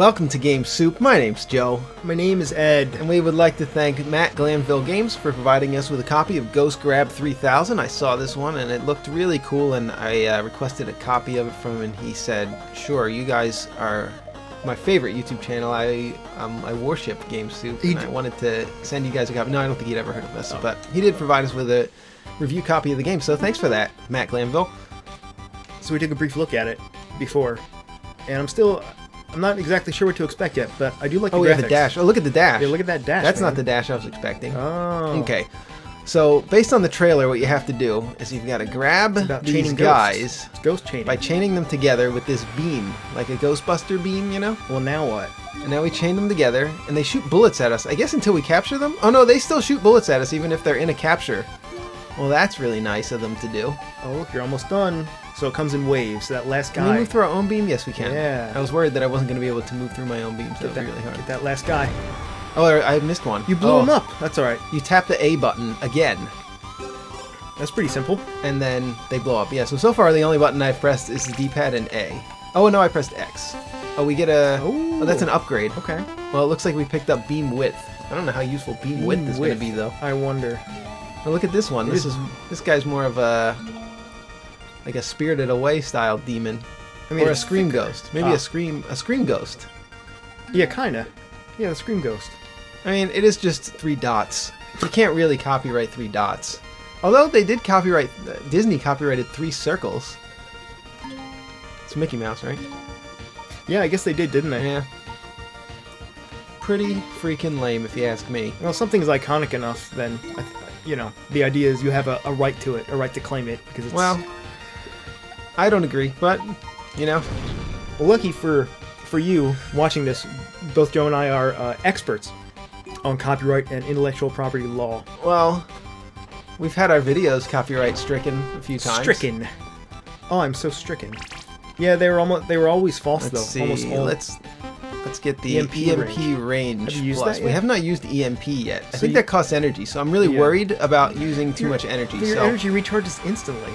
Welcome to Game Soup. My name's Joe. My name is Ed. And we would like to thank Matt Glanville Games for providing us with a copy of Ghost Grab 3000. I saw this one and it looked really cool, and I requested a copy of it from him, and he said, sure, you guys are my favorite YouTube channel. I worship Game Soup, and I wanted to send you guys a copy. No, I don't think he'd ever heard of us, but he did provide us with a review copy of the game, so thanks for that, Matt Glanville. So we took a brief look at it before, and I'm not exactly sure what to expect yet, but I do like the graphics. We have a dash. Oh, look at the dash. Yeah, look at that dash. That's not the dash I was expecting. Oh. Okay. So, based on the trailer, what you have to do is you've got to grab these guys ghost chaining. by chaining them together with this beam, like a Ghostbuster beam, you know? Well, now what? And now we chain them together, and they shoot bullets at us, I guess until we capture them? Oh no, they still shoot bullets at us even if they're in a capture. Well, that's really nice of them to do. Oh, look, you're almost done. So it comes in waves. That last guy. Can we move through our own beam? Yes, we can. Yeah. I was worried that I wasn't going to be able to move through my own beam, so that would be really hard. Get that last guy. Oh, I missed one. You blew him up. That's all right. You tap the A button again. That's pretty simple. And then they blow up. Yeah, so far the only button I've pressed is the D-pad and A. Oh, no, I pressed X. Oh, we get a... Oh, that's an upgrade. Okay. Well, it looks like we picked up beam width. I don't know how useful beam width is going to be, though. I wonder. Well, look at this one. This guy's more of a... like a Spirited Away style demon. I mean, or a Scream Ghost. Maybe a Scream Ghost. Yeah, kinda. Yeah, the Scream Ghost. I mean, it is just 3 dots. You can't really copyright 3 dots. Although they did copyright... Disney copyrighted 3 circles. It's Mickey Mouse, right? Yeah, I guess they did, didn't they? Yeah. Pretty freaking lame, if you ask me. Well, something's iconic enough, then, you know, the idea is you have a right to it, a right to claim it, because it's... Well, I don't agree, but, you know. Well, lucky for you watching this, both Joe and I are experts on copyright and intellectual property law. Well, we've had our videos copyright stricken a few times. Stricken. Oh, I'm so stricken. Yeah, they were always false though. See. Almost all. Let's get the EMP range. Have you used plus. that yet? We have not used EMP yet. I So think that costs energy, so I'm really worried about using too much energy. Your energy recharges instantly.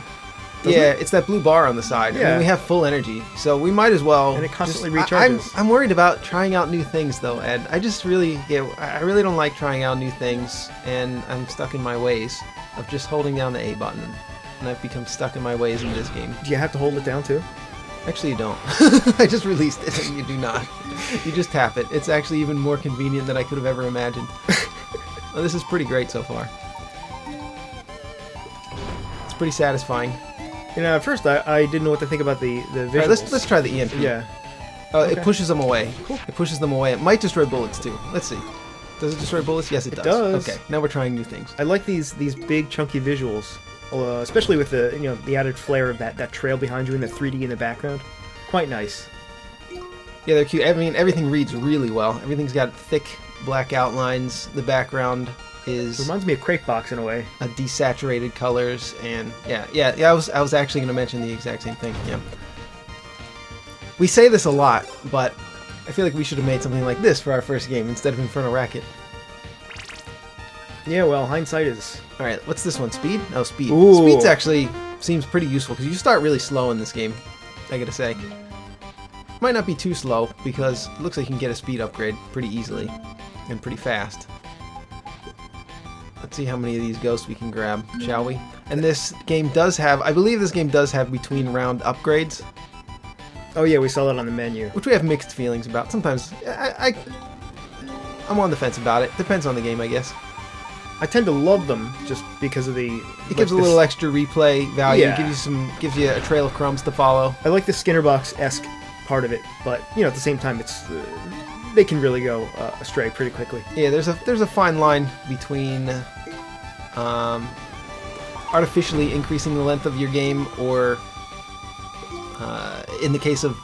Yeah, it's that blue bar on the side. Yeah. I mean, we have full energy, so we might as well. And it constantly recharges. I'm worried about trying out new things, though, Ed. I really don't like trying out new things, and I'm stuck in my ways of just holding down the A button, and I've become stuck in my ways in this game. Do you have to hold it down too? Actually, you don't. I just released it, and you do not. You just tap it. It's actually even more convenient than I could have ever imagined. Well, this is pretty great so far. It's pretty satisfying. You know, at first I didn't know what to think about the visuals. All right, let's try the EMP. Yeah. Okay. It pushes them away. Cool. It pushes them away. It might destroy bullets too. Let's see. Does it destroy bullets? Yes, it does. It does. Okay, now we're trying new things. I like these big chunky visuals, especially with the added flair of that trail behind you and the 3D in the background. Quite nice. Yeah, they're cute. I mean, everything reads really well. Everything's got thick black outlines. The background is... Reminds me of Crakebox in a way. Desaturated colors, and yeah. I was actually going to mention the exact same thing. Yeah. We say this a lot, but I feel like we should have made something like this for our first game instead of Inferno Racket. Yeah, well, hindsight is... All right, what's this one? Speed? No, speed. Ooh. Speed's actually seems pretty useful because you start really slow in this game. I gotta say, might not be too slow because it looks like you can get a speed upgrade pretty easily and pretty fast. Let's see how many of these ghosts we can grab, shall we? And this game does have, I believe this game does have between round upgrades. Oh yeah, we saw that on the menu. Which we have mixed feelings about. Sometimes I'm on the fence about it. Depends on the game, I guess. I tend to love them just because of the... It gives a little extra replay value. Yeah. Gives you a trail of crumbs to follow. I like the Skinner Box-esque part of it, but at the same time, it's they can really go astray pretty quickly. Yeah, there's a fine line between artificially increasing the length of your game, or in the case of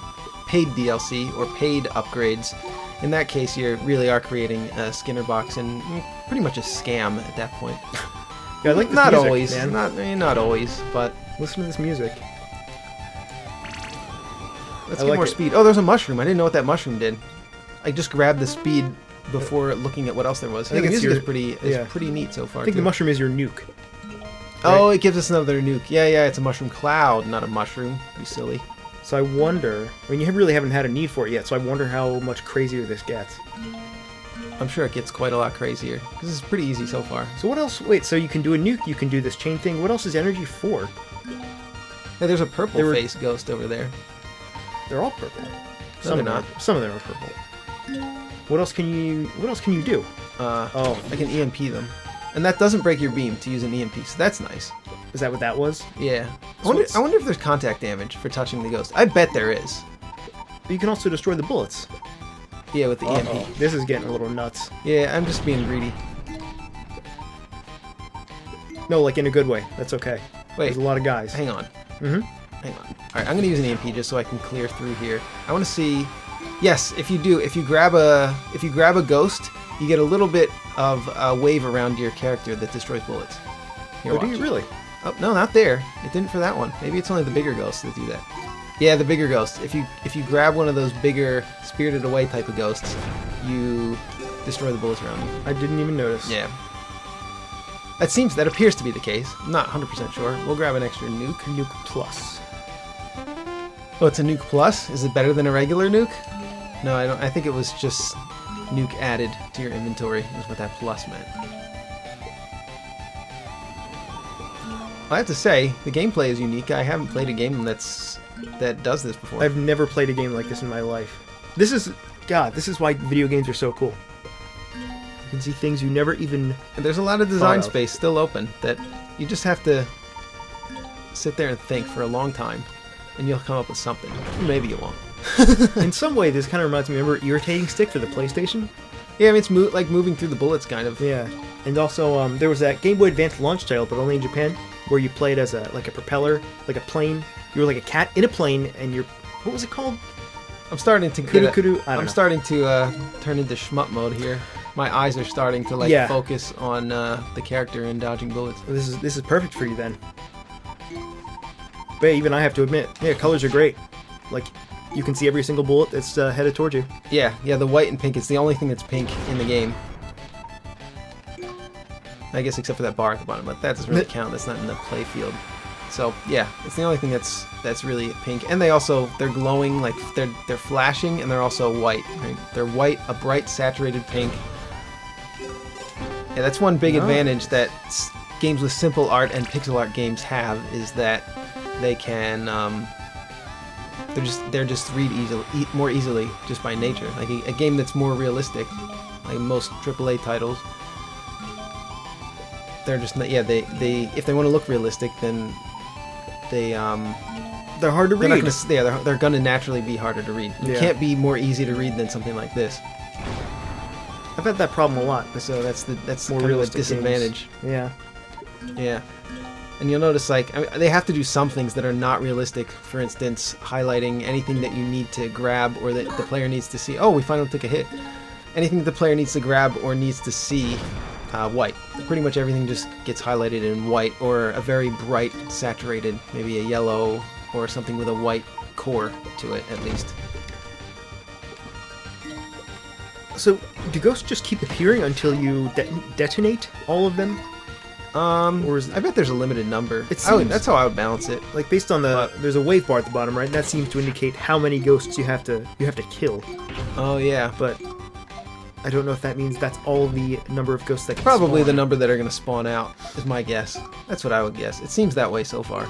paid DLC or paid upgrades. In that case, you really are creating a Skinner box and pretty much a scam at that point. Yeah, I like this not music, always, man. not always, but listen to this music. Let's get more speed. Oh, there's a mushroom. I didn't know what that mushroom did. I just grabbed the speed before looking at what else there was. I think the music is pretty neat so far. I think the mushroom is your nuke. Oh, it gives us another nuke. Yeah, it's a mushroom cloud, not a mushroom. You silly. So I wonder. I mean, you really haven't had a need for it yet. So I wonder how much crazier this gets. I'm sure it gets quite a lot crazier because this is pretty easy so far. So what else? Wait. So you can do a nuke. You can do this chain thing. What else is energy for? Yeah, there's a purple face ghost over there. They're all purple. Some are not. Some of them are purple. What else can you? What else can you do? I can EMP them, and that doesn't break your beam to use an EMP, so that's nice. Is that what that was? Yeah. I wonder if there's contact damage for touching the ghost. I bet there is. But you can also destroy the bullets. Yeah, with the EMP. This is getting a little nuts. Yeah, I'm just being greedy. No, like in a good way. That's okay. Wait. There's a lot of guys. Hang on. Mm-hmm. Hang on. Alright, I'm going to use an EMP just so I can clear through here. I want to see... Yes, if you grab a ghost, you get a little bit of a wave around your character that destroys bullets. Here, Oh, do you really? Oh, no, not there. It didn't for that one. Maybe it's only the bigger ghosts that do that. Yeah, the bigger ghosts. If you grab one of those bigger Spirited Away type of ghosts, you destroy the bullets around you. I didn't even notice. Yeah. That appears to be the case. I'm not 100% sure. We'll grab an extra nuke. Nuke plus. Oh, it's a nuke plus? Is it better than a regular nuke? No, I don't. I think it was just nuke added to your inventory is what that plus meant. I have to say, the gameplay is unique. I haven't played a game that does this before. I've never played a game like this in my life. This is why video games are so cool. You can see things you never even... And there's a lot of design space still open that you just have to sit there and think for a long time, and you'll come up with something. Maybe you won't. In some way, this kind of reminds me, remember Irritating Stick for the PlayStation? Yeah, I mean, it's like moving through the bullets, kind of. Yeah. And also, there was that Game Boy Advance launch title, but only in Japan, where you played as a propeller, like a plane. You were like a cat in a plane, and you're... What was it called? I'm starting to I'm starting to turn into shmup mode here. My eyes are starting to focus on the character and dodging bullets. This is perfect for you then. But even I have to admit, yeah, colors are great. Like, you can see every single bullet that's headed towards you. Yeah, the white and pink is the only thing that's pink in the game. I guess except for that bar at the bottom, but that doesn't really count. That's not in the play field. So yeah, it's the only thing that's really pink. And they're glowing, like they're flashing, and they're also white. Right? They're white, a bright saturated pink. Yeah, that's one big advantage that games with simple art and pixel art games have, is that they can they're just read more easily just by nature. Like a game that's more realistic, like most AAA titles, they're just not, they if they want to look realistic, then they're hard to read. They're gonna naturally be harder to read. You can't be more easy to read than something like this. I've had that problem a lot. So that's more kind of a realistic disadvantage. Games. Yeah. And you'll notice, like, they have to do some things that are not realistic. For instance, highlighting anything that you need to grab or that the player needs to see. Oh, we finally took a hit. Anything that the player needs to grab or needs to see, white. Pretty much everything just gets highlighted in white, or a very bright, saturated, maybe a yellow, or something with a white core to it, at least. So, do ghosts just keep appearing until you detonate all of them? Or is I bet there's a limited number. It seems, that's how I would balance it. Like based on there's a wave bar at the bottom, right? And that seems to indicate how many ghosts you have to kill. Oh yeah, but I don't know if that means that's all the number of ghosts that can probably spawn. The number that are going to spawn out is my guess. That's what I would guess. It seems that way so far.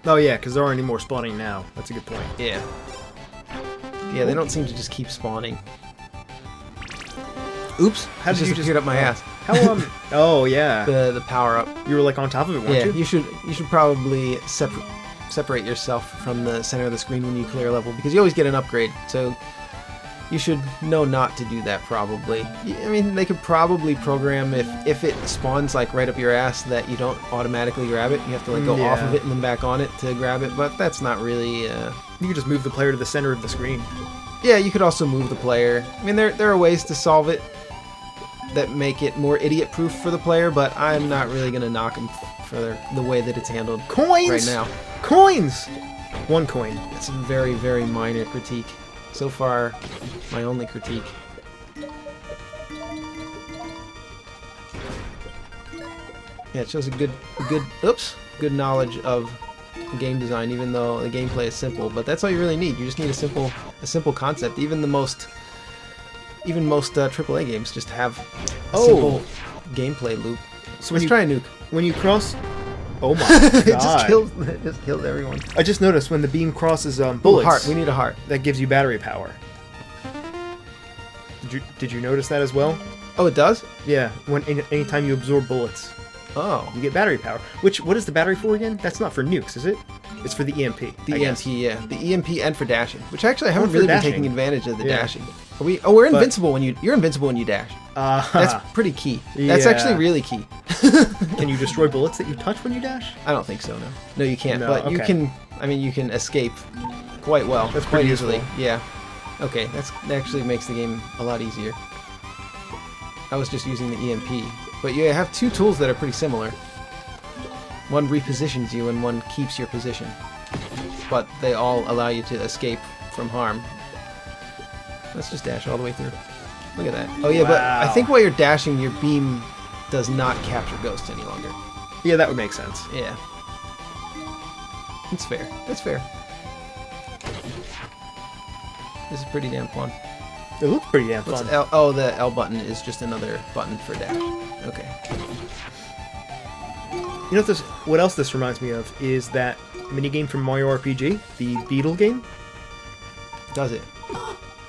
Oh yeah, because there aren't any more spawning now. That's a good point. Yeah. Yeah, they don't seem to just keep spawning. Oops! How did you just get up my ass? How Oh yeah. The power up. You were like on top of it, weren't you? You should probably separate yourself from the center of the screen when you clear a level, because you always get an upgrade. So you should know not to do that probably. I mean, they could probably program if it spawns like right up your ass that you don't automatically grab it. You have to like go off of it and then back on it to grab it. But that's not really. You could just move the player to the center of the screen. Yeah, you could also move the player. I mean, there are ways to solve it that make it more idiot-proof for the player, but I'm not really going to knock them for the way that it's handled right now. Coins! 1 coin. It's a very, very minor critique. So far, my only critique. Yeah, it shows a good knowledge of game design, even though the gameplay is simple. But that's all you really need. You just need a simple concept. Even most AAA games just have a simple gameplay loop. So Let's try a nuke. When you cross, oh my It god! it just killed everyone. I just noticed when the beam crosses Ooh, bullets, heart. We need a heart. that gives you battery power. Did you notice that as well? Oh, it does? Yeah. Anytime you absorb bullets, Oh. you get battery power. What is the battery for again? That's not for nukes, is it? It's for the EMP. The I guess. EMP, yeah. The EMP and for dashing. Which actually I haven't for really been dashing. taking advantage of the Yeah. dashing. We're invincible when you're invincible when you dash. That's pretty key. That's Yeah. actually really key. Can you destroy bullets that you touch when you dash? I don't think so, no. No, you can't. No, But you okay. can. I mean, you can escape quite well. That's quite pretty easily. useful. Yeah. Okay, that actually makes the game a lot easier. I was just using the EMP, but you have two tools that are pretty similar. One repositions you, and one keeps your position. But they all allow you to escape from harm. Let's just dash all the way through. Look at that. Oh yeah, but I Wow. think while you're dashing, your beam does not capture ghosts any longer. Yeah, that would make sense. Yeah. It's fair. That's fair. This is pretty damn fun. It looks pretty damn What's fun. L? Oh, the L button is just another button for dash. Okay. You know what else this reminds me of is that minigame from Mario RPG, the Beetle game. Does it?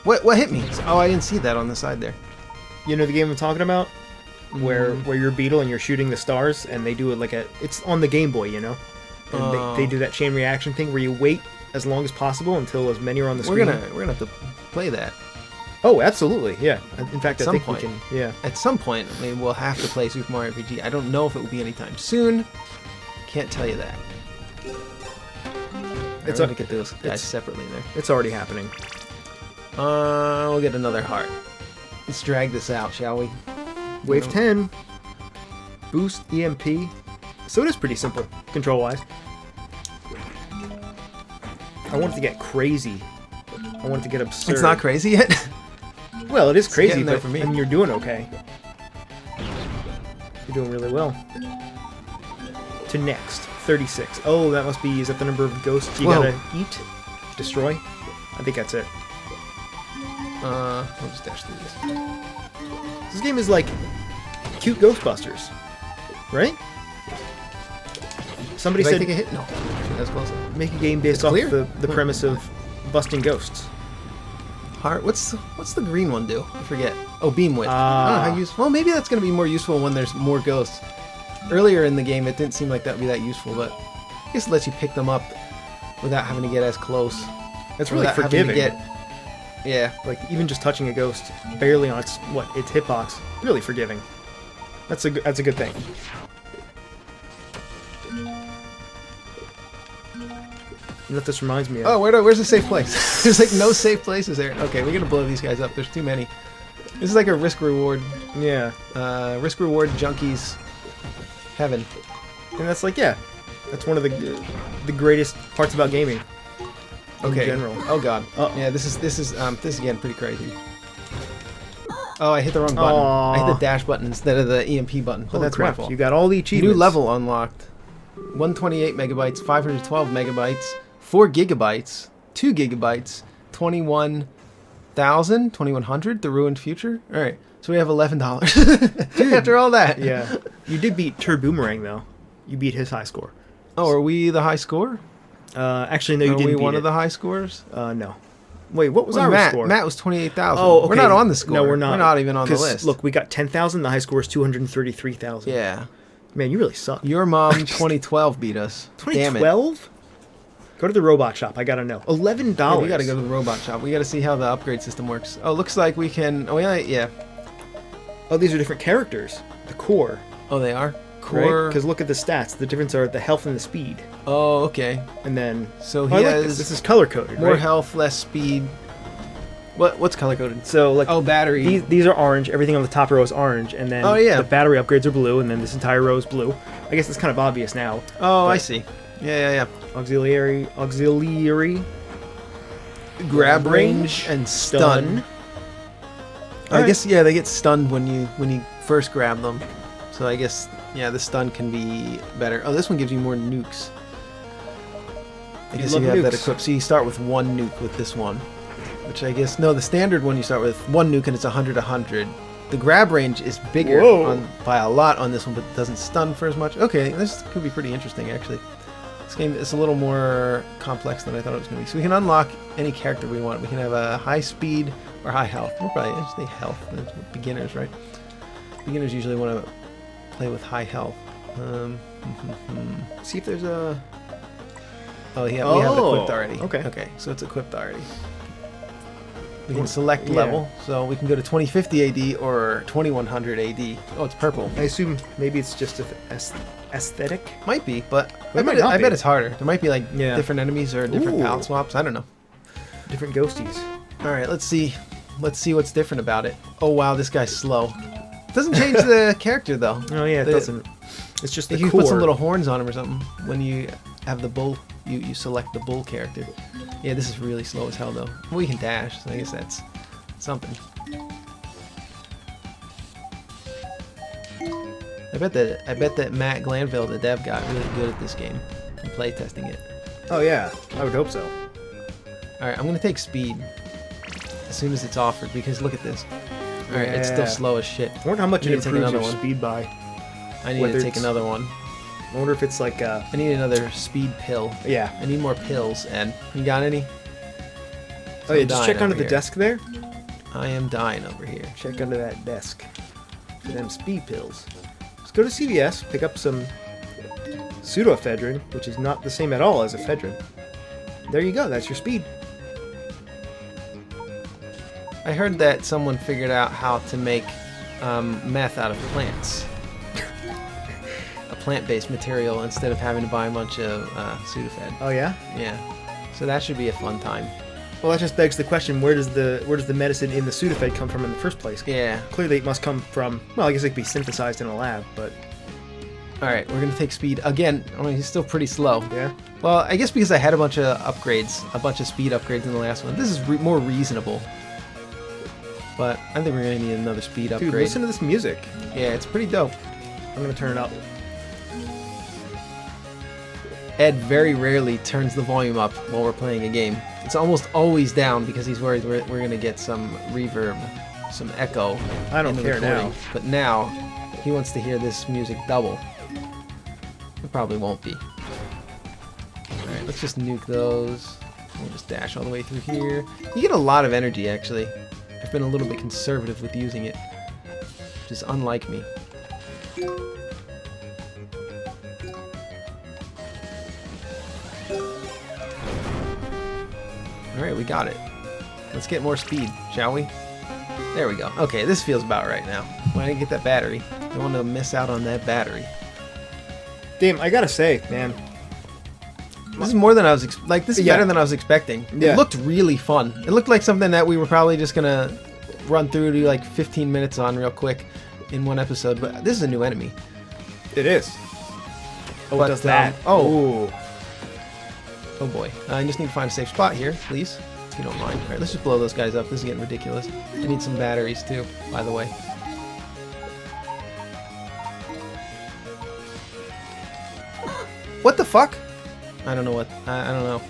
What hit me? Oh, I didn't see that on the side there. You know the game I'm talking about, where you're a beetle and you're shooting the stars, and they do it like it's on the Game Boy, you know, and Oh. they do that chain reaction thing where you wait as long as possible until as many are on the We're screen. gonna have to play that Oh, absolutely, yeah. In fact, I some think point. we can. Yeah. at some point. I mean, we'll have to play Super Mario RPG. I don't know if it will be anytime soon. Can't tell you that. It's I'm gonna get those guys it's- separately there. It's already happening. We'll get another heart. Let's drag this out, shall we? Wave No. 10. Boost EMP. So it is pretty simple, control-wise. I want it to get crazy. I want it to get absurd. It's not crazy yet. Well, it is crazy, getting there but for me. I mean, you're doing okay. You're doing really well. To next, 36. Oh, that must be, is that the number of ghosts you Whoa. gotta eat? Destroy? I think that's it. We'll just dash through this. This game is like cute Ghostbusters, right? Somebody Did I said take a hit? No. Actually, that's close. make a game based It's off clear? the premise of busting ghosts. Heart. What's the green one do? I forget. Oh, beam width. I Ah. don't know how useful. Well, maybe that's going to be more useful when there's more ghosts. Earlier in the game, it didn't seem like that would be that useful, but I guess it lets you pick them up without having to get as close. That's really Without having to forgiving. Yeah. Like even just touching a ghost barely on its hitbox, really forgiving. That's a good thing. You know what this reminds me of? Oh, where's the safe place? There's like no safe places there. Okay, we're gonna blow these guys up. There's too many. This is like a risk-reward Yeah, junkies heaven. and that's like that's one of the greatest parts about gaming. Okay. In general. Oh god. Uh-oh. Yeah, this is again pretty crazy. Oh, I hit the wrong button. I hit Aw. the dash button instead of the EMP button. But Holy that's crap, my fault. you got all the achievements. New level unlocked. 128 megabytes, 512 megabytes, 4 gigabytes, 2 gigabytes, 2100, the ruined future. All right, so we have $11 after all that. Yeah, you did beat Boomerang though. You beat his high score. Oh, are we the high score? Actually, no, you Are didn't we beat one it. of the high scores? No. Wait, what was Well, our Matt, score? Matt was 28,000. Oh, okay. We're not on the score. No, we're not. We're not even on the 'Cause, list. Look, we got 10,000. The high score is 233,000. Yeah. Man, you really suck. Your mom 2012 beat us. Damn it. 2012? Go to the robot shop. I gotta know. $11. Yeah, we gotta go to the robot shop. We gotta see how the upgrade system works. Oh, looks like we can. Oh yeah. Oh, these are different characters. The core. Oh, they are Right? core. Because look at the stats. The difference are the health and the speed. Oh, okay. And then. So Oh, he I like has this. This is color coded. more right? health, less speed. What's color coded? So like. Oh, battery. These are orange. Everything on the top row is orange, and then Oh, yeah. the battery upgrades are blue, and then this entire row is blue. I guess it's kind of obvious now. Oh, I but- see. Yeah. Auxiliary, Grab range and stun. I Alright. guess they get stunned when you first grab them. So I guess the stun can be better. Oh, this one gives you more nukes. I guess you have that equipped. So you start with 1 nuke with this one, which I guess no, the standard one you start with 1 nuke and it's 100. The grab range is bigger by a lot on this one, but it doesn't stun for as much. Okay, this could be pretty interesting actually. This game is a little more complex than I thought it was going to be. So we can unlock any character we want. We can have a high speed or high health. We'll probably just say health. That's beginners, right? Beginners usually want to play with high health. See if there's a... Oh, yeah, we have it equipped already. Okay. Okay, so it's equipped already. We can select level, so we can go to 2050 AD or 2100 AD. Oh, it's purple. I assume maybe it's just aesthetic. Might be, but I bet it's harder. There might be like different enemies or different palette swaps. I don't know. Different ghosties. All right, let's see. Let's see what's different about it. Oh wow, this guy's slow. It doesn't change the character though. Oh yeah, it doesn't. It's just the core. You put some little horns on him or something. When you have the bull, you select the bull character. Yeah, this is really slow as hell though. We can dash, so I guess that's something. I bet that Matt Glanville, the dev, got really good at this game and playtesting it. Oh yeah, I would hope so. All right, I'm gonna take speed as soon as it's offered because look at this. All right, it's still slow as shit. I wonder how much it improves your speed by. I need to take another one. I wonder if it's like I need another speed pill. Yeah. I need more pills, Ed. You got any? Oh yeah, just check under the desk there. I am dying over here. Check under that desk for them speed pills. Let's go to CVS, pick up some pseudoephedrine, which is not the same at all as ephedrine. There you go, that's your speed. I heard that someone figured out how to make meth out of plants. A plant-based material instead of having to buy a bunch of Sudafed. Oh yeah? Yeah. So that should be a fun time. Well, that just begs the question: where does the medicine in the Sudafed come from in the first place? Yeah. Clearly, it must come from. Well, I guess it could be synthesized in a lab, but. All right, we're gonna take speed again. I mean, he's still pretty slow. Yeah. Well, I guess because I had a bunch of upgrades, a bunch of speed upgrades in the last one. This is more reasonable. But I think we're gonna need another speed upgrade. Dude, listen to this music. Yeah, it's pretty dope. I'm gonna turn it up. Ed very rarely turns the volume up while we're playing a game. It's almost always down because he's worried we're going to get some reverb, some echo. I don't care now. But now, he wants to hear this music double. It probably won't be. Alright, let's just nuke those. We'll just dash all the way through here. You get a lot of energy, actually. I've been a little bit conservative with using it, which is unlike me. Alright, we got it. Let's get more speed, shall we? There we go. Okay, this feels about right now. When I get that battery, I don't want to miss out on that battery. Damn, I gotta say, man. This is more than I was this is better than I was expecting. Yeah. It looked really fun. It looked like something that we were probably just gonna run through, do like 15 minutes on real quick in one episode. But this is a new enemy. It is. Oh, but, it does that. Oh boy. I just need to find a safe spot here, please, if you don't mind. All right, let's just blow those guys up. This is getting ridiculous. I need some batteries too, by the way. What the fuck? I don't know what. I don't know.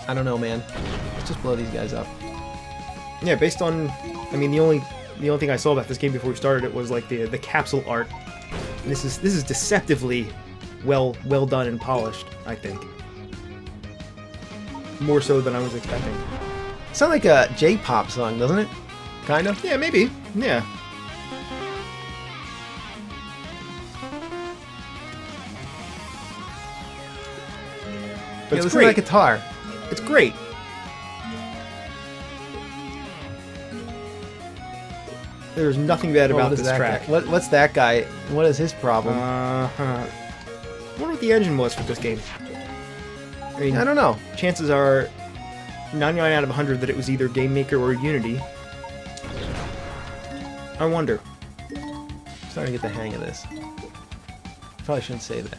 I don't know, man. Let's just blow these guys up. Yeah, based on, I mean, the only thing I saw about this game before we started it was like the capsule art. And this is deceptively well done and polished, I think. More so than I was expecting. Sounds like a J-pop song, doesn't it? Kind of. Yeah, maybe. Yeah. But yeah, it's listen to that guitar. It's great. There's nothing bad about this track. What's that guy? What is his problem? I wonder what the engine was for this game. I mean, I don't know. Chances are 99 out of 100 that it was either Game Maker or Unity. I wonder. I'm starting to get the hang of this. Probably shouldn't say that.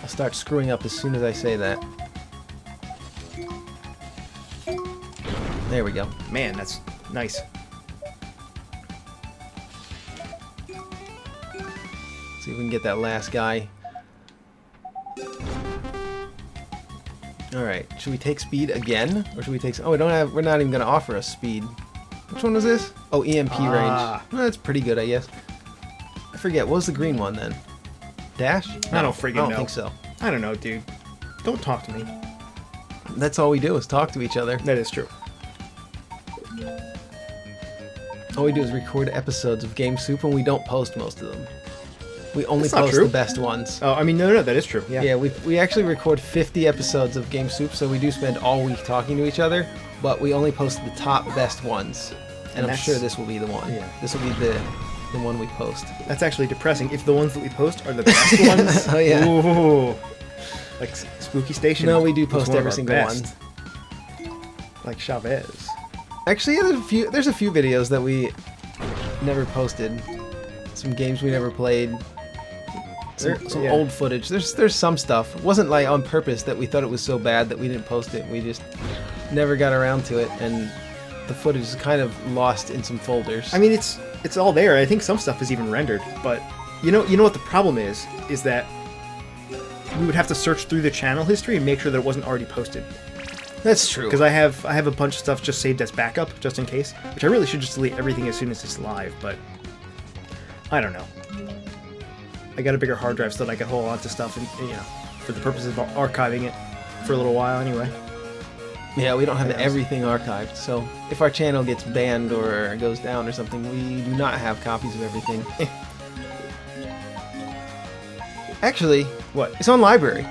I'll start screwing up as soon as I say that. There we go. Man, that's nice. See if we can get that last guy. All right. Should we take speed again, or should we take? Oh, we don't have. We're not even going to offer us speed. Which one was this? Oh, EMP range. Well, that's pretty good, I guess. I forget. What was the green one then? Dash? I don't freaking know. I don't think so. I don't know, dude. Don't talk to me. That's all we do is talk to each other. That is true. All we do is record episodes of Game Soup, and we don't post most of them. We only That's not post true. the best ones. Oh, I mean, no, that is true. Yeah. Yeah, we actually record 50 episodes of Game Soup, so we do spend all week talking to each other, but we only post the top best ones. And I'm sure this will be the one. Yeah. This will be the one we post. That's actually depressing. If the ones that we post are the best ones. Oh, yeah. Ooh. Like Spooky Station. No, we do was post one of every our single best. one. Like Chavez. Actually, there's a few videos that we never posted. Some games we never played. Some yeah. old footage. There's some stuff. It wasn't like on purpose that we thought it was so bad that we didn't post it. We just never got around to it, and the footage is kind of lost in some folders. I mean, it's all there. I think some stuff is even rendered, but you know what the problem is that we would have to search through the channel history and make sure that it wasn't already posted. That's true. Because I have a bunch of stuff just saved as backup, just in case. Which I really should just delete everything as soon as it's live, but I don't know. I got a bigger hard drive so that I can hold on to stuff, and for the purpose of archiving it for a little while anyway. Yeah, we don't have everything archived, so if our channel gets banned or goes down or something, we do not have copies of everything. Actually, What? it's on Library.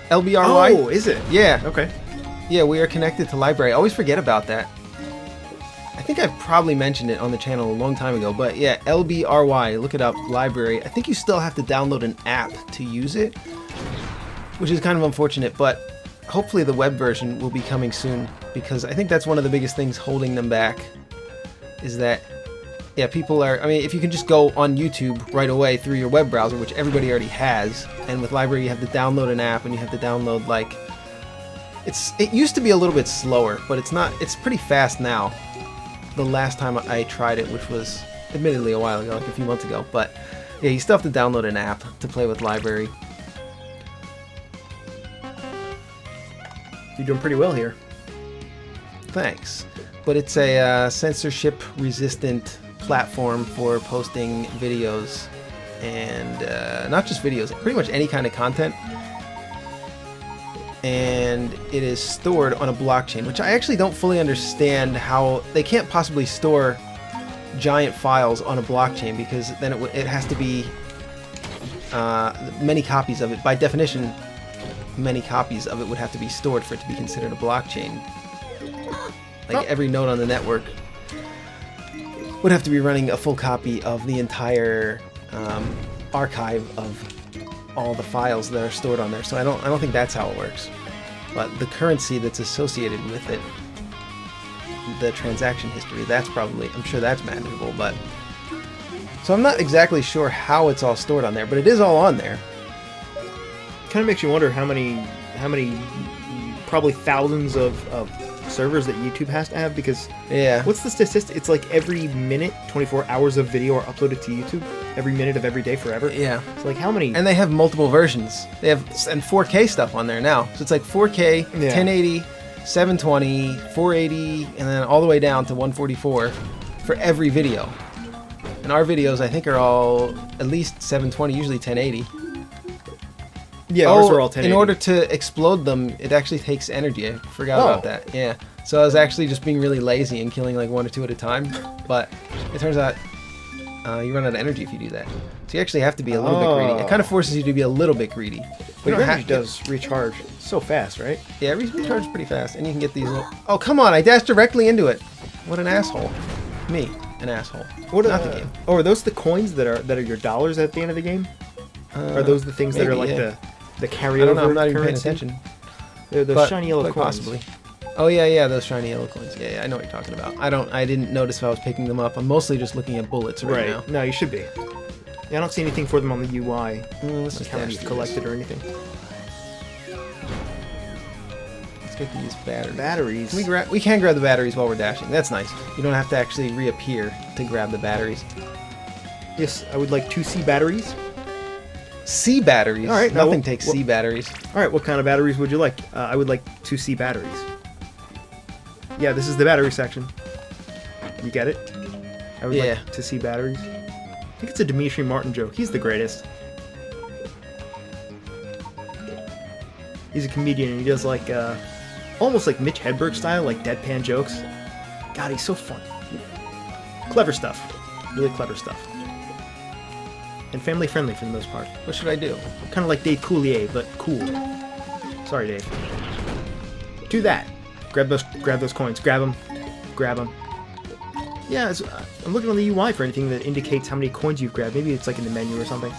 LBRY. Oh, is it? Yeah. Okay. Yeah, we are connected to Library. I always forget about that. I think I've probably mentioned it on the channel a long time ago, but yeah, LBRY, look it up, Library. I think you still have to download an app to use it, which is kind of unfortunate, but hopefully the web version will be coming soon, because I think that's one of the biggest things holding them back, is that, yeah, people are, I mean, if you can just go on YouTube right away through your web browser, which everybody already has, and with Library you have to download an app, and you have to download, like, it used to be a little bit slower, but it's pretty fast now. The last time I tried it, which was admittedly a while ago, like a few months ago, but yeah, you still have to download an app to play with Library. You're doing pretty well here. Thanks. But it's a censorship-resistant platform for posting videos, and not just videos, pretty much any kind of content. And it is stored on a blockchain, which I actually don't fully understand how they can't possibly store giant files on a blockchain, because then it has to be many copies of it. By definition, many copies of it would have to be stored for it to be considered a blockchain. Like every node on the network would have to be running a full copy of the entire archive of all the files that are stored on there. So I don't think that's how it works. But the currency that's associated with it, the transaction history, that's probably, I'm sure that's manageable, but so I'm not exactly sure how it's all stored on there, but it is all on there. Kind of makes you wonder how many probably thousands of servers that YouTube has to have, because Yeah. what's the statistic? It's like every minute 24 hours of video are uploaded to YouTube, every minute of every day forever. Yeah. So like how many? And they have multiple versions. They have and 4K stuff on there now. So it's like 4K, Yeah. 1080, 720, 480, and then all the way down to 144 for every video. And our videos, I think, are all at least 720, usually 1080. Yeah, ours are all 1080. In order to explode them, it actually takes energy. I forgot about that. Yeah. So I was actually just being really lazy and killing like 1 or 2 at a time. But it turns out you run out of energy if you do that. So you actually have to be a little bit greedy. It kind of forces you to be a little bit greedy. But your energy does recharge so fast, right? Yeah, it recharges pretty fast. And you can get these little... Oh, come on. I dashed directly into it. What an asshole. Me, an asshole. What Not the game. Oh, are those the coins that are your dollars at the end of the game? Are those the things that are like the carryover? I don't know. I'm not even paying currency? attention. They're those shiny yellow Quite coins. possibly. Oh yeah, those shiny yellow coins. Yeah, I know what you're talking about. I didn't notice if I was picking them up. I'm mostly just looking at bullets right now. No, you should be. Yeah, I don't see anything for them on the UI. Let's Like just how many dash you've through collected or anything. Let's get these batteries. Batteries. We can grab the batteries while we're dashing. That's nice. You don't have to actually reappear to grab the batteries. Yes, I would like 2C batteries. C batteries. All right, Nothing takes C batteries. All right, what kind of batteries would you like? I would like 2C batteries. Yeah, this is the battery section. You get it? I would like to see batteries. I think it's a Dimitri Martin joke. He's the greatest. He's a comedian and he does like almost like Mitch Hedberg style, like deadpan jokes. God, he's so fun. Clever stuff. Really clever stuff. And family friendly for the most part. What should I do? Kind of like Dave Coulier, but cool. Sorry, Dave. Do that. Grab those coins. Grab them. Grab them. Yeah, I'm looking on the UI for anything that indicates how many coins you've grabbed. Maybe it's like in the menu or something.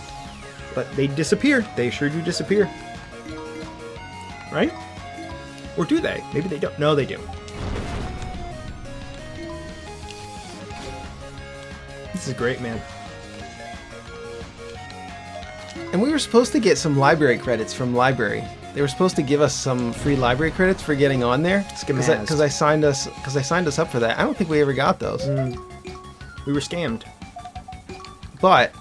But they disappear. They sure do disappear. Right? Or do they? Maybe they don't. No, they do. This is great, man. And we were supposed to get some library credits from library. They were supposed to give us some free library credits for getting on there. Because I signed us up for that. I don't think we ever got those. We were scammed. But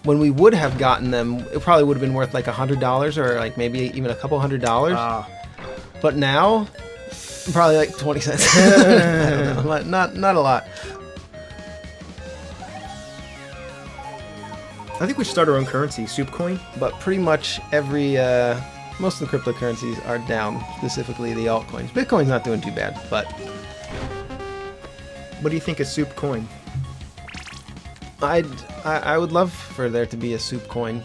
when we would have gotten them, it probably would have been worth like $100 or like maybe even a couple $100. But now, probably like 20 cents. I don't know. Not a lot. I think we should start our own currency, Soupcoin. But pretty much most of the cryptocurrencies are down, specifically the altcoins. Bitcoin's not doing too bad, but... What do you think of Soupcoin? I would love for there to be a Soupcoin.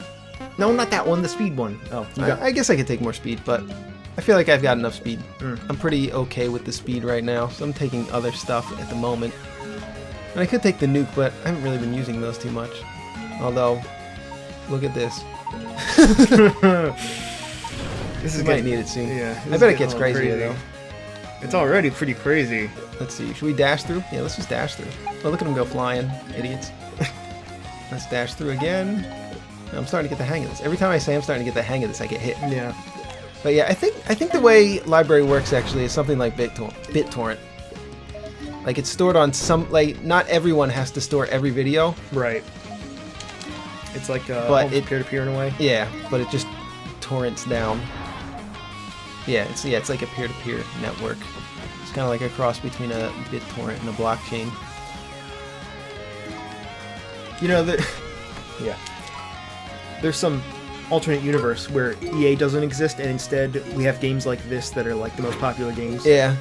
No, not that one, the speed one. Oh, I guess I could take more speed, but I feel like I've got enough speed. I'm pretty okay with the speed right now, so I'm taking other stuff at the moment. And I could take the nuke, but I haven't really been using those too much. Although, look at this. This is might need it soon. Yeah, I bet it gets crazier though. It's already pretty crazy. Let's see. Should we dash through? Yeah, let's just dash through. Oh, look at them go flying, idiots. Let's dash through again. I'm starting to get the hang of this. Every time I say I'm starting to get the hang of this, I get hit. Yeah. But yeah, I think the way library works actually is something like BitTorrent. Like it's stored on some, like not everyone has to store every video. Right. It's like peer-to-peer in a way. Yeah, but it just torrents down. Yeah, it's like a peer-to-peer network. It's kind of like a cross between a BitTorrent and a blockchain. You know, there's some alternate universe where EA doesn't exist, and instead we have games like this that are like the most popular games. Yeah.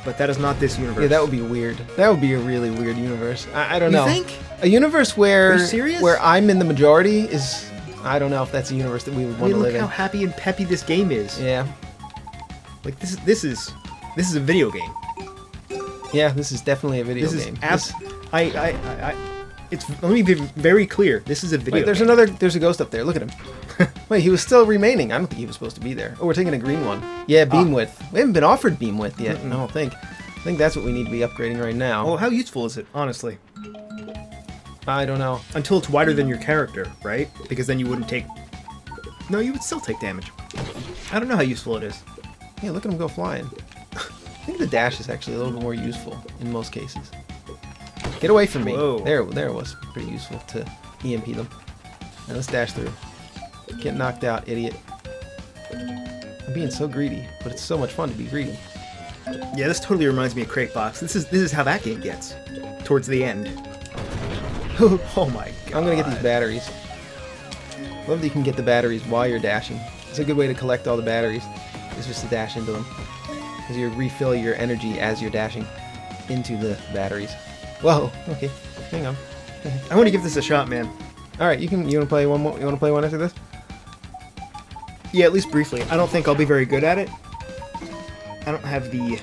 But that is not this universe. Yeah, that would be weird. That would be a really weird universe. I don't know. You think? A universe where... Are you serious? Where I'm in the majority is... I don't know if that's a universe that we would want to live in. Look how happy and peppy this game is. Yeah. Like, this is a video game. Yeah, this is definitely a video game. Let me be very clear. This is a video game. There's a ghost up there. Look at him. Wait, he was still remaining. I don't think he was supposed to be there. Oh, we're taking a green one. Yeah, beam width. We haven't been offered beam width yet. I don't think. I think that's what we need to be upgrading right now. Well, how useful is it, honestly? I don't know. Until it's wider than your character, right? Because then you wouldn't take... No, you would still take damage. I don't know how useful it is. Yeah, look at him go flying. I think the dash is actually a little bit more useful in most cases. Get away from me. Whoa. There it was. Pretty useful to EMP them. Now let's dash through. Get knocked out, idiot. I'm being so greedy, but it's so much fun to be greedy. Yeah, this totally reminds me of Crate Box. This is how that game gets. Towards the end. Oh my god. I'm gonna get these batteries. Love that you can get the batteries while you're dashing. It's a good way to collect all the batteries. It's just to dash into them. Because you refill your energy as you're dashing into the batteries. Whoa, okay. Hang on. I want to give this a shot, man. Alright, you wanna play one more? You wanna play one after this? Yeah, at least briefly. I don't think I'll be very good at it. I don't have the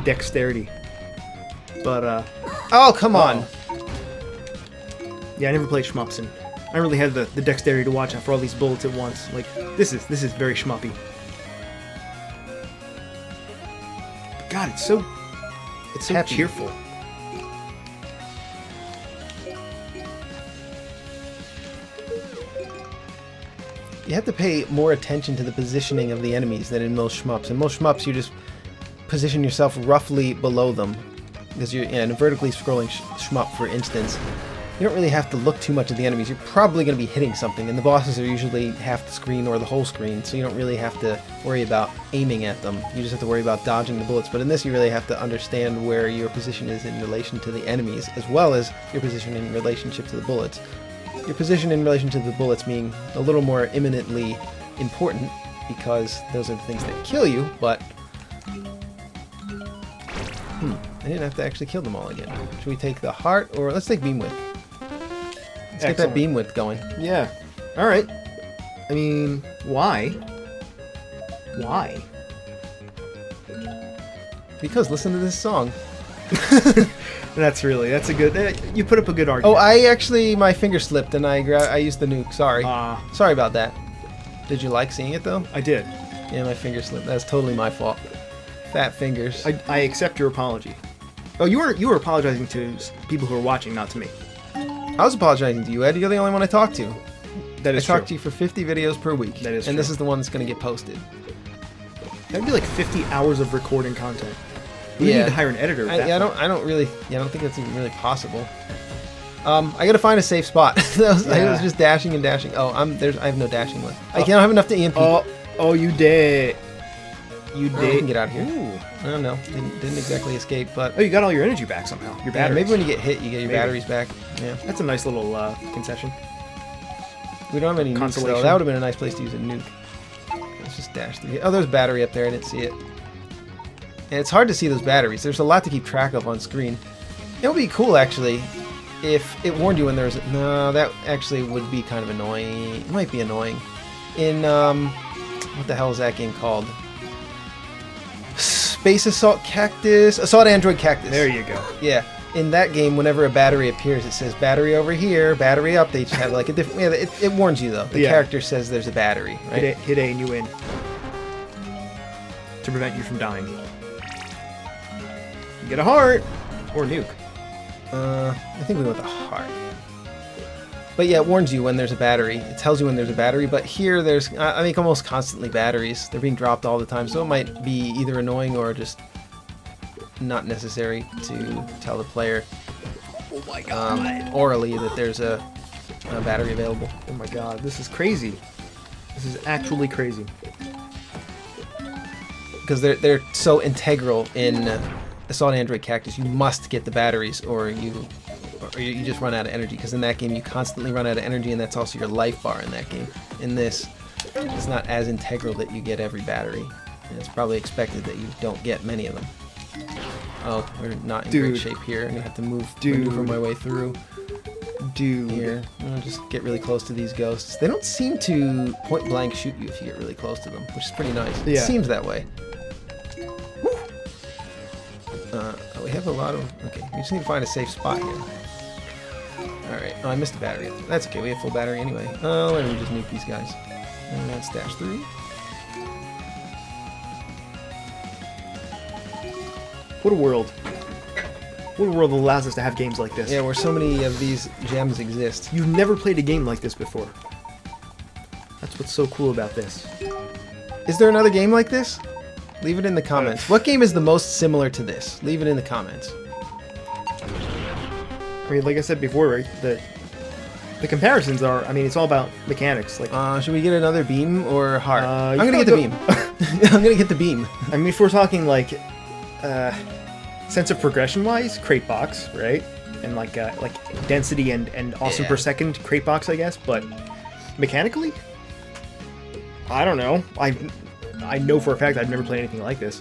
dexterity. But oh, come on. Yeah, I never played shmups, and I don't really have the dexterity to watch out for all these bullets at once. Like, this is very shmuppy. God, it's so happy. Cheerful. You have to pay more attention to the positioning of the enemies than in most shmups. In most shmups, you just position yourself roughly below them. Because you're in a vertically scrolling shmup, for instance. you don't really have to look too much at the enemies. You're probably going to be hitting something, and the bosses are usually half the screen or the whole screen, so you don't really have to worry about aiming at them. You just have to worry about dodging the bullets. But in this, you really have to understand where your position is in relation to the enemies, as well as your position in relationship to the bullets. Your position in relation to the bullets being a little more imminently important, because those are the things that kill you, but... I didn't have to actually kill them all again. Should we take the heart, or let's take beam width? Let's get that beam width going. Yeah. All right. I mean, why? Why? Because listen to this song. That's a good. You put up a good Oh, argument. my finger slipped and I used the nuke. Sorry. Sorry about that. Did you like seeing it though? I did. Yeah, my finger slipped. That's totally my fault. Fat fingers. I accept your apology. Oh, you were apologizing to people who are watching, not to me. I was apologizing to you, Ed. You're the only one I talked to. That is I true. talked to you for 50 videos per week. That is and true. this is the one that's going to get posted. That'd be like 50 hours of recording content. We need to hire an editor. I don't think that's even really possible. I gotta find a safe spot. I was just dashing and dashing. Oh, I have no dashing left. I don't have enough to EMP. Oh, you did. You We did. can get out of here. Ooh. I don't know. Didn't exactly escape, but Oh, you got all your energy back somehow. Your batteries. maybe when you get hit, you get your Maybe. batteries back. Yeah. That's a nice little concession. We don't have any nukes, though. Consolation. That would have been a nice place to use a nuke. Let's just dash through here. Oh, there's a battery up there. I didn't see it. And it's hard to see those batteries. There's a lot to keep track of on screen. It would be cool, actually, if it warned you when there's... No, that actually would be kind of annoying. It might be annoying. In, what the hell is that game called? Space Assault Cactus? Assault Android Cactus. There you go. Yeah. In that game, whenever a battery appears, it says battery over here, battery up. They just have like a different... Yeah, it warns you, though. The character says there's a battery, right? Hit A and you win. To prevent you from dying. You get a heart! Or nuke. I think we went the heart. But yeah, it warns you when there's a battery. It tells you when there's a battery, but here there's, I think, almost constantly batteries. They're being dropped all the time, so it might be either annoying or just not necessary to tell the player Oh my god. orally that there's a battery available. Oh my god, this is crazy. This is actually crazy. Because they're so integral in Assault Android Cactus. You must get the batteries or you just run out of energy, because in that game you constantly run out of energy, and that's also your life bar in that game. In this, it's not as integral that you get every battery, and it's probably expected that you don't get many of them. Oh, we're not in great shape here. I'm gonna have to maneuver my way through. Here, I'll just get really close to these ghosts. They don't seem to point blank shoot you if you get really close to them, which is pretty nice. It seems that way. We have a lot of... Okay, we just need to find a safe spot here. Alright. Oh, I missed a battery. That's okay, we have full battery anyway. Oh, let me just nuke these guys. And that's dash 3. What a world. What a world that allows us to have games like this. Yeah, where so many of these gems exist. You've never played a game like this before. That's what's so cool about this. Is there another game like this? Leave it in the comments. What game is the most similar to this? Leave it in the comments. I mean, like I said before, right? The comparisons are, I mean, it's all about mechanics. Like, should we get another beam or heart? I'm you gonna get the beam. I'm gonna get the beam. I mean, if we're talking like sense of progression-wise, crate box, right? And like density and awesome per second, crate box, I guess. But mechanically, I don't know. I know for a fact I've never played anything like this.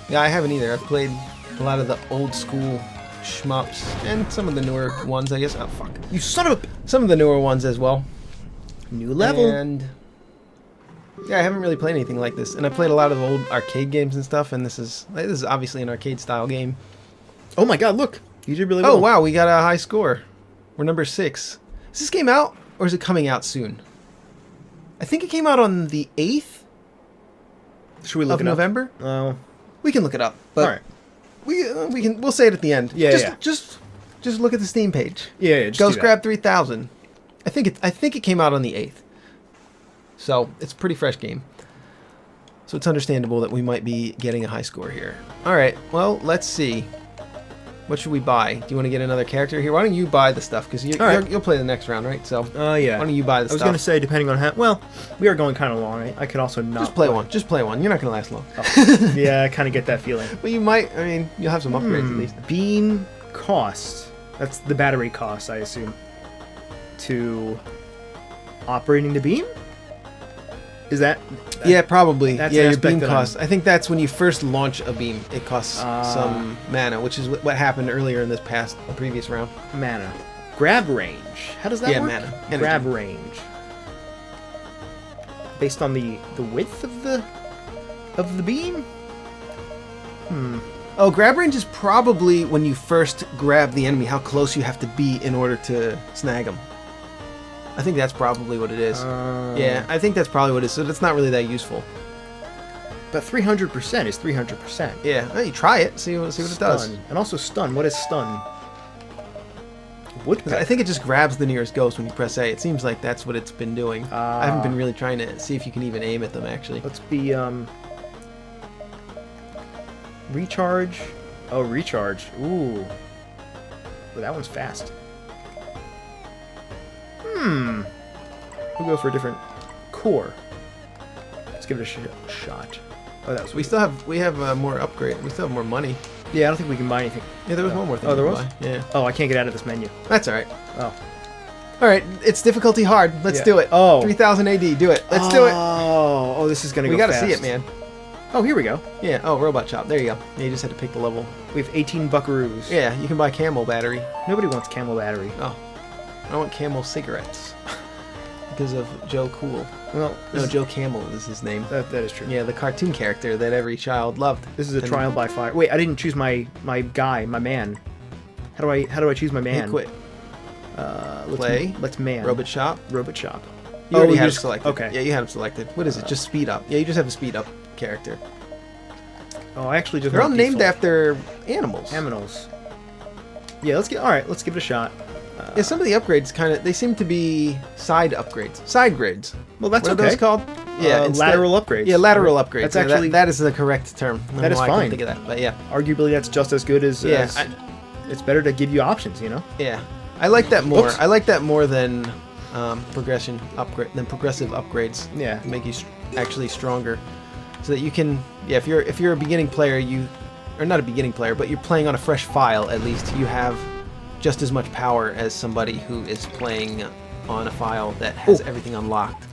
Yeah, I haven't either. I've played a lot of the old school shmups and some of the newer ones, I guess. Oh, fuck. You son of a... Some of the newer ones as well. New level. And yeah, I haven't really played anything like this. And I played a lot of old arcade games and stuff, and this is obviously an arcade style game. Oh my god, look. You did really well. Oh, wow, we got a high score. We're number 6. Is this game out, or is it coming out soon? I think it came out on the 8th Should we look of it November. up? Oh. We can look it up. But All right. we'll say it at the end. Yeah, Just look at the Steam page. Yeah, just Ghost do that. Grab 3000. I think it came out on the 8th. So, it's a pretty fresh game. So it's understandable that we might be getting a high score here. All right. Well, let's see. What should we buy? Do you want to get another character here? Why don't you buy the stuff? Because you'll play the next round, right? So yeah. why don't you buy the stuff? I was going to say, depending on how... Well, we are going kind of long. I could also not... Just play one. Just play one. You're not going to last long. Oh. Yeah, I kind of get that feeling. Well, you might... I mean, you'll have some upgrades at least. Beam cost. That's the battery cost, I assume. To operating the beam? Is that... Yeah, probably. That's Yeah, an your aspect beam that costs. I think that's when you first launch a beam. It costs some mana, which is what happened earlier in this previous round. Mana. Grab range. How does that work? Yeah, mana. Energy. Grab range. Based on the width of the beam? Oh, grab range is probably when you first grab the enemy, how close you have to be in order to snag them. I think that's probably what it is. Yeah, I think that's probably what it is. So that's not really that useful. But 300% is 300%. Yeah, well, you try it, see what it does. And also stun. What is stun? Woodpecker. I think it just grabs the nearest ghost when you press A. It seems like that's what it's been doing. I haven't been really trying to see if you can even aim at them, actually. Let's be, recharge. Oh, recharge. Ooh. Well, that one's fast. We'll go for a different core. Let's give it a shot. Oh, that was... We have more upgrade. We still have more money. Yeah, I don't think we can buy anything. Yeah, there was one more thing. Oh, there to was? buy. Yeah. Oh, I can't get out of this menu. That's all right. Oh. All right, it's difficulty hard. Let's do it. Oh. 3000 AD. Do it. Let's do it. Oh, this is gonna go We gotta fast. see it, man. Oh, here we go. Yeah. Oh, robot shop. There you go. Yeah, you just had to pick the level. We have 18 buckaroos. Yeah, you can buy camel battery. Nobody wants camel battery. Oh, I want camel cigarettes because of Joe Cool. Well, No, Joe Camel is his name. that is true. Yeah, the cartoon character that every child loved. This is a trial by fire. Wait, I didn't choose my guy, my man. How do I choose my man? Hey, quit. Play. Let's man. Robot shop. Robot shop. You already you had it just- selected. okay. Yeah, you had him selected. What is it? Just speed up. Yeah, you just have a speed up character. Oh, I actually just. They're all want named default. after animals. Aminals. Yeah, let's give it a shot. Yeah, some of the upgrades they seem to be side upgrades. Side grades. Well, that's what okay. are those called? Yeah, lateral upgrades. Yeah, lateral upgrades. That's Yeah, actually that is the correct term. I don't that know is why I fine. couldn't think of that, but yeah. Arguably, that's just as good as. Yeah, it's better to give you options, you know. Yeah, I like that more. Oops. I like that more than progressive upgrades. Yeah. To make you actually stronger, so that you can. Yeah, if you're a beginning player, or not a beginning player, but you're playing on a fresh file. At least you have just as much power as somebody who is playing on a file that has everything unlocked.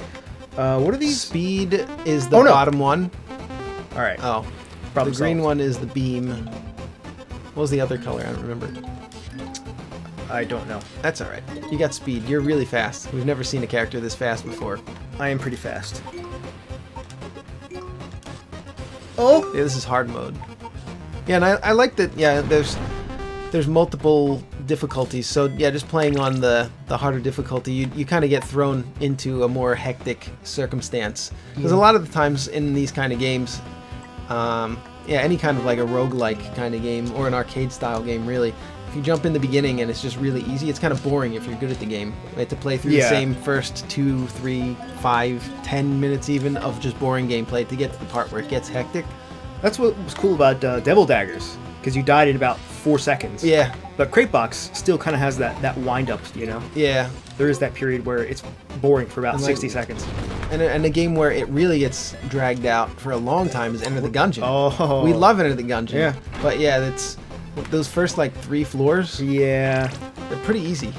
What are these? Speed is the bottom one. All right. Oh, Problem the green solved. one is the beam. What was the other color? I don't remember. I don't know. That's all right. You got speed. You're really fast. We've never seen a character this fast before. I am pretty fast. Oh. Yeah, this is hard mode. Yeah, and I like that. Yeah, there's multiple difficulties. So yeah, just playing on the harder difficulty, you kind of get thrown into a more hectic circumstance. Because a lot of the times in these kind of games, any kind of like a roguelike kind of game or an arcade style game, really, if you jump in the beginning and it's just really easy, it's kind of boring if you're good at the game. You have to play through the same first 2, 3, 5, 10 minutes even of just boring gameplay to get to the part where it gets hectic. That's what was cool about Devil Daggers, because you died in about 4 seconds. Yeah. But Cratebox still kind of has that wind up, you know? Yeah. There is that period where it's boring for about And 60 seconds. And a game where it really gets dragged out for a long time is Enter the Gungeon. Oh. We love Enter the Gungeon. Yeah. But yeah, that's those first like 3 floors, Yeah. they're pretty easy.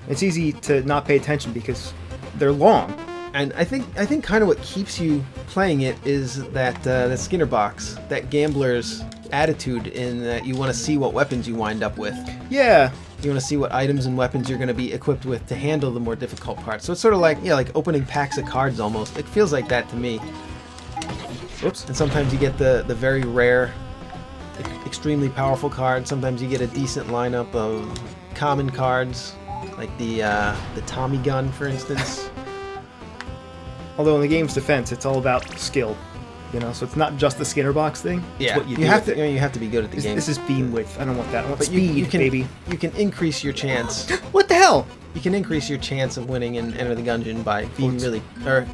It's easy to not pay attention because they're long. And I think kind of what keeps you playing it is that Skinner box, that gambler's attitude in that you want to see what weapons you wind up with. Yeah. You want to see what items and weapons you're going to be equipped with to handle the more difficult parts. So it's sort of like, like opening packs of cards almost. It feels like that to me. Oops. And sometimes you get the very rare, extremely powerful card. Sometimes you get a decent lineup of common cards, like the Tommy gun, for instance. Although in the game's defense, it's all about skill, you know. So it's not just the Skinner box thing. It's what you do have with to. it. You have to be good at the game. This is beam width. I don't want that. I want But speed, you can, baby. You can increase your chance. What the hell? You can increase your chance of winning in Enter the Gungeon by being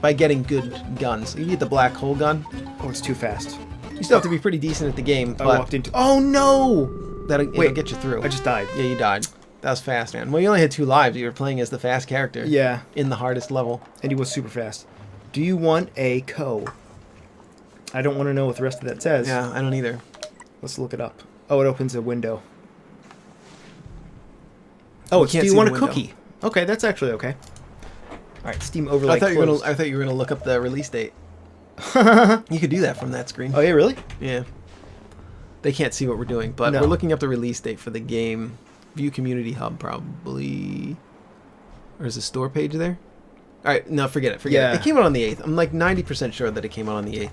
by getting good guns. You get the black hole gun. Oh, it's too fast. You still have to be pretty decent at the game. I But walked into. Oh no! It'll get you through. I just died. Yeah, you died. That was fast, man. Well, you only had 2 lives. You were playing as the fast character. Yeah. In the hardest level. And he was super fast. Do you want a co? I don't want to know what the rest of that says. Yeah, I don't either. Let's look it up. Oh, it opens a window. Oh, can't do you see want the a window. cookie? Okay, that's actually okay. All right, Steam overlay I thought closed. you were gonna look up the release date. You could do that from that screen. Oh, yeah, really? Yeah. They can't see what we're doing, but No. we're looking up the release date for the game. View Community Hub, probably. Or is the store page there? All right, no, forget it. Forget it. It came out on the 8th. I'm like 90% sure that it came out on the 8th.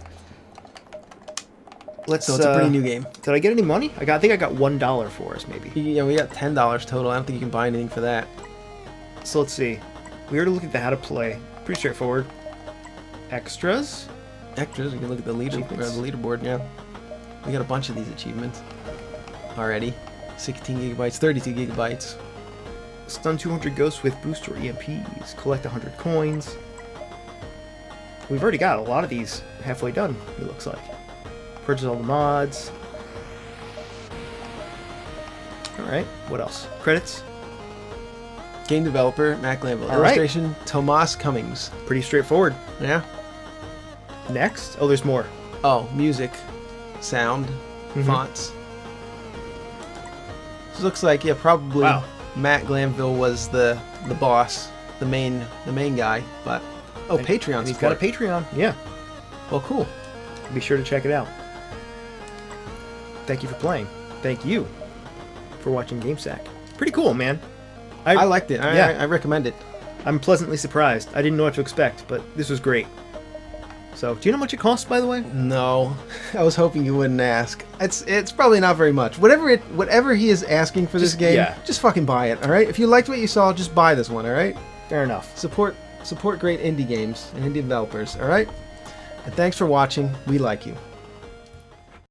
So it's a pretty new game. Did I get any money? I think I got $1 for us, maybe. Yeah, we got $10 total. I don't think you can buy anything for that. So let's see. We already looked at the how to play. Pretty straightforward. Extras. Extras, you can look at the leaderboard, yeah. We got a bunch of these achievements already. 16 gigabytes, 32 gigabytes. Stun 200 ghosts with booster EMPs. Collect 100 coins. We've already got a lot of these halfway done, it looks like. Purchase all the mods. Alright, what else? Credits. Game developer, Matt Glanville. All right. Illustration, Tomas Cummings. Pretty straightforward. Yeah. Next. Oh, there's more. Oh, music, sound, fonts. This looks like, yeah, probably Wow. Matt Glanville was the boss, the main guy, but Patreon And he's support. got a Patreon. Yeah. Well, cool. Be sure to check it out. Thank you for playing. Thank you for watching GameSack. Pretty cool, man. I liked it. Yeah. I recommend it. I'm pleasantly surprised. I didn't know what to expect, but this was great. So, do you know how much it costs, by the way? No, I was hoping you wouldn't ask. It's probably not very much. Whatever he is asking for this game, just fucking buy it. All right. If you liked what you saw, just buy this one. All right. Fair enough. Support great indie games and indie developers. All right. And thanks for watching. We like you.